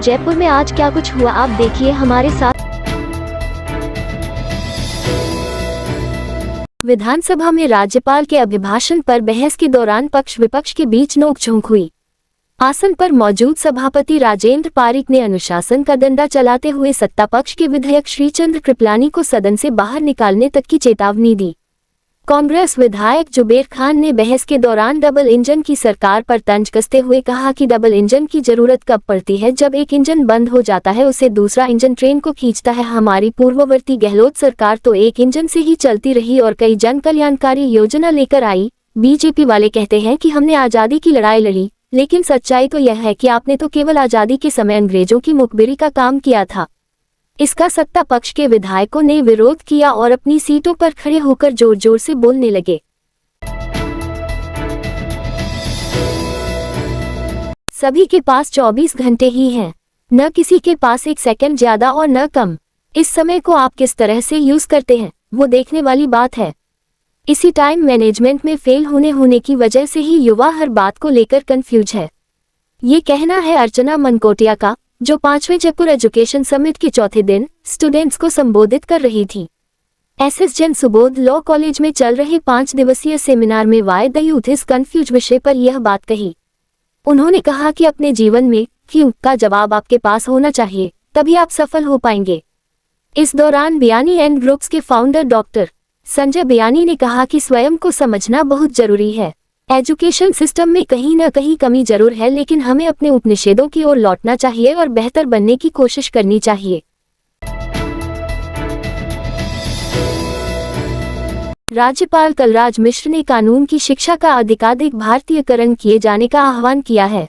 जयपुर में आज क्या कुछ हुआ आप देखिए हमारे साथ। विधानसभा में राज्यपाल के अभिभाषण पर बहस के दौरान पक्ष विपक्ष के बीच नोकझोंक हुई। आसन पर मौजूद सभापति राजेंद्र पारीक ने अनुशासन का डंडा चलाते हुए सत्ता पक्ष के विधायक श्रीचंद्र कृपलानी को सदन से बाहर निकालने तक की चेतावनी दी। कांग्रेस विधायक जुबेर खान ने बहस के दौरान डबल इंजन की सरकार पर तंज कसते हुए कहा कि डबल इंजन की जरूरत कब पड़ती है, जब एक इंजन बंद हो जाता है उसे दूसरा इंजन ट्रेन को खींचता है। हमारी पूर्ववर्ती गहलोत सरकार तो एक इंजन से ही चलती रही और कई जन कल्याणकारी योजना लेकर आई। बीजेपी वाले कहते हैं कि हमने आजादी की लड़ाई लड़ी, लेकिन सच्चाई तो यह है कि आपने तो केवल आजादी के समय अंग्रेजों की मुखबिरी का काम किया था। इसका सत्ता पक्ष के विधायकों ने विरोध किया और अपनी सीटों पर खड़े होकर जोर जोर से बोलने लगे। सभी के पास 24 घंटे ही हैं, न किसी के पास एक सेकंड ज्यादा और न कम। इस समय को आप किस तरह से यूज करते हैं वो देखने वाली बात है। इसी टाइम मैनेजमेंट में फेल होने की वजह से ही युवा हर बात को लेकर कंफ्यूज है। ये कहना है अर्चना मनकोटिया का, जो 5वें जयपुर एजुकेशन समिट के चौथे दिन स्टूडेंट्स को संबोधित कर रही थी। SS Jain Subodh law college में चल रहे 5 दिवसीय सेमिनार में why the youth is confuse विषय पर यह बात कही। उन्होंने कहा कि अपने जीवन में क्यों का जवाब आपके पास होना चाहिए, तभी आप सफल हो पाएंगे। इस दौरान बियानी एंड ग्रुप्स के फाउंडर डॉक्टर संजय बियानी ने कहा कि स्वयं को समझना बहुत जरूरी है। एजुकेशन सिस्टम में कहीं न कहीं कमी जरूर है, लेकिन हमें अपने उपनिषेधों की ओर लौटना चाहिए और बेहतर बनने की कोशिश करनी चाहिए। राज्यपाल कलराज मिश्र ने कानून की शिक्षा का अधिकाधिक भारतीयकरण किए जाने का आह्वान किया है।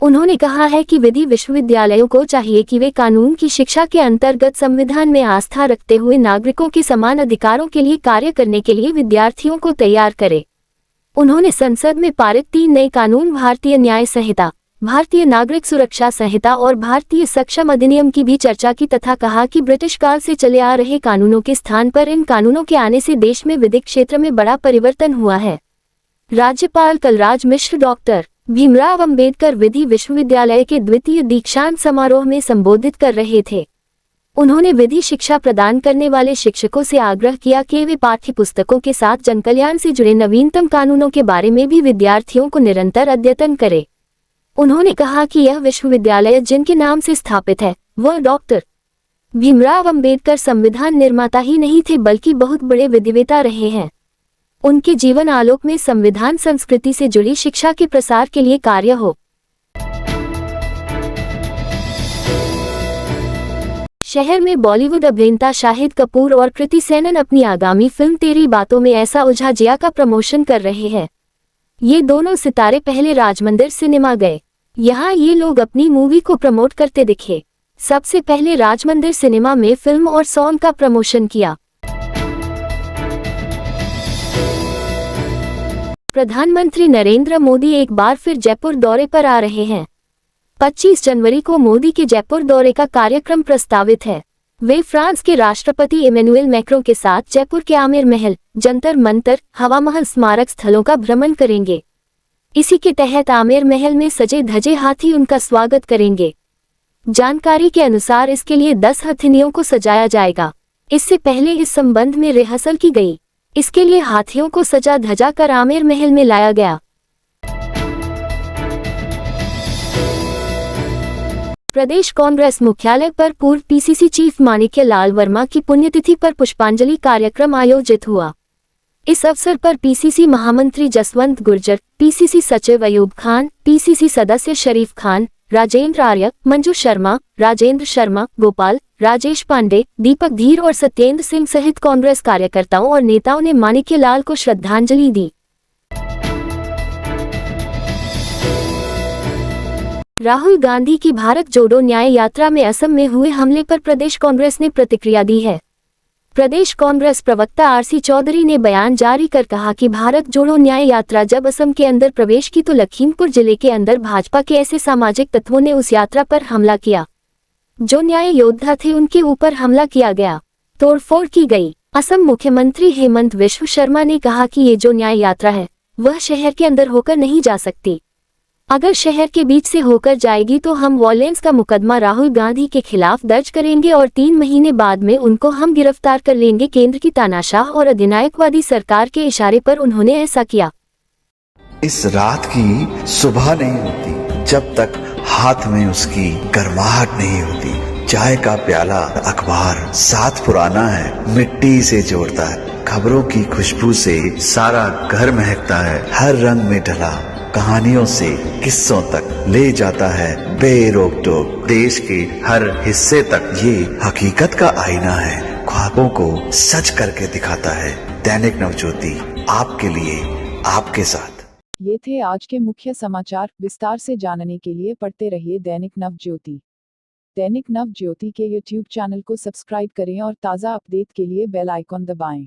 उन्होंने कहा है कि विधि विश्वविद्यालयों को चाहिए कि वे कानून की शिक्षा के अंतर्गत संविधान में आस्था रखते हुए नागरिकों के समान अधिकारों के लिए कार्य करने के लिए विद्यार्थियों को तैयार करें। उन्होंने संसद में पारित 3 नए कानून भारतीय न्याय संहिता, भारतीय नागरिक सुरक्षा संहिता और भारतीय सक्षम अधिनियम की भी चर्चा की तथा कहा कि ब्रिटिश काल से चले आ रहे कानूनों के स्थान पर इन कानूनों के आने से देश में विधिक क्षेत्र में बड़ा परिवर्तन हुआ है। राज्यपाल कलराज मिश्र डॉक्टर भीमराव अंबेडकर विधि विश्वविद्यालय के द्वितीय दीक्षांत समारोह में संबोधित कर रहे थे। उन्होंने विधि शिक्षा प्रदान करने वाले शिक्षकों से आग्रह किया कि वे पाठ्य पुस्तकों के साथ जनकल्याण से जुड़े नवीनतम कानूनों के बारे में भी विद्यार्थियों को निरंतर अद्यतन करें। उन्होंने कहा कि यह विश्वविद्यालय जिनके नाम से स्थापित है वह डॉक्टर भीमराव अंबेडकर संविधान निर्माता ही नहीं थे, बल्कि बहुत बड़े विधिवेता रहे हैं। उनके जीवन आलोक में संविधान संस्कृति से जुड़ी शिक्षा के प्रसार के लिए कार्य हो। शहर में बॉलीवुड अभिनेता शाहिद कपूर और कृति सेनन अपनी आगामी फिल्म तेरी बातों में ऐसा उलझा जिया का प्रमोशन कर रहे हैं। ये दोनों सितारे पहले राजमंदिर सिनेमा गए। यहाँ ये लोग अपनी मूवी को प्रमोट करते दिखे। सबसे पहले राजमंदिर सिनेमा में फिल्म और सॉन्ग का प्रमोशन किया। प्रधानमंत्री नरेंद्र मोदी एक बार फिर जयपुर दौरे पर आ रहे हैं। 25 जनवरी को मोदी के जयपुर दौरे का कार्यक्रम प्रस्तावित है। वे फ्रांस के राष्ट्रपति इमैनुएल मैक्रों के साथ जयपुर के आमेर महल, जंतर मंतर, हवा महल स्मारक स्थलों का भ्रमण करेंगे। इसी के तहत आमेर महल में सजे धजे हाथी उनका स्वागत करेंगे। जानकारी के अनुसार इसके लिए 10 हथिनियों को सजाया जाएगा। इससे पहले इस संबंध में रिहर्सल की गई। इसके लिए हाथियों को सजा धजा कर आमेर महल में लाया गया। प्रदेश कांग्रेस मुख्यालय पर पूर्व पीसीसी चीफ माणिक्य लाल वर्मा की पुण्यतिथि पर पुष्पांजलि कार्यक्रम आयोजित हुआ। इस अवसर पर पीसीसी महामंत्री जसवंत गुर्जर, पीसीसी सचिव अयूब खान, पीसीसी सदस्य शरीफ खान, राजेंद्र आर्य, मंजू शर्मा, राजेंद्र शर्मा, गोपाल, राजेश पांडे, दीपक धीर और सत्येंद्र सिंह सहित कांग्रेस कार्यकर्ताओं और नेताओं ने माणिक्य लाल को श्रद्धांजलि दी। राहुल गांधी की भारत जोड़ो न्याय यात्रा में असम में हुए हमले पर प्रदेश कांग्रेस ने प्रतिक्रिया दी है। प्रदेश कांग्रेस प्रवक्ता आरसी चौधरी ने बयान जारी कर कहा कि भारत जोड़ो न्याय यात्रा जब असम के अंदर प्रवेश की तो लखीमपुर जिले के अंदर भाजपा के ऐसे सामाजिक तत्वों ने उस यात्रा पर हमला किया। जो न्याय योद्धा थे उनके ऊपर हमला किया गया, तोड़फोड़ की गई। असम मुख्यमंत्री हेमंत बिश्व शर्मा ने कहा कि ये जो न्याय यात्रा है वह शहर के अंदर होकर नहीं जा सकती। अगर शहर के बीच से होकर जाएगी तो हम वॉयलेंस का मुकदमा राहुल गांधी के खिलाफ दर्ज करेंगे और 3 महीने बाद में उनको हम गिरफ्तार कर लेंगे। केंद्र की तानाशाह और अधिनायकवादी सरकार के इशारे पर उन्होंने ऐसा किया। इस रात की सुबह नहीं होती जब तक हाथ में उसकी गर्माहट नहीं होती। चाय का प्याला, अखबार साथ पुराना है, मिट्टी से जोड़ता है। खबरों की खुशबू से सारा घर महकता है। हर रंग में ढला कहानियों से किस्सों तक ले जाता है बेरोक टोक। देश के हर हिस्से तक ये हकीकत का आईना है। ख्वाबों को सच करके दिखाता है। दैनिक नवज्योति, आपके लिए, आपके साथ। ये थे आज के मुख्य समाचार। विस्तार से जानने के लिए पढ़ते रहिए दैनिक नवज्योति। दैनिक नवज्योति के YouTube चैनल को सब्सक्राइब करें और ताज़ा अपडेट के लिए बेल आइकॉन दबाएं।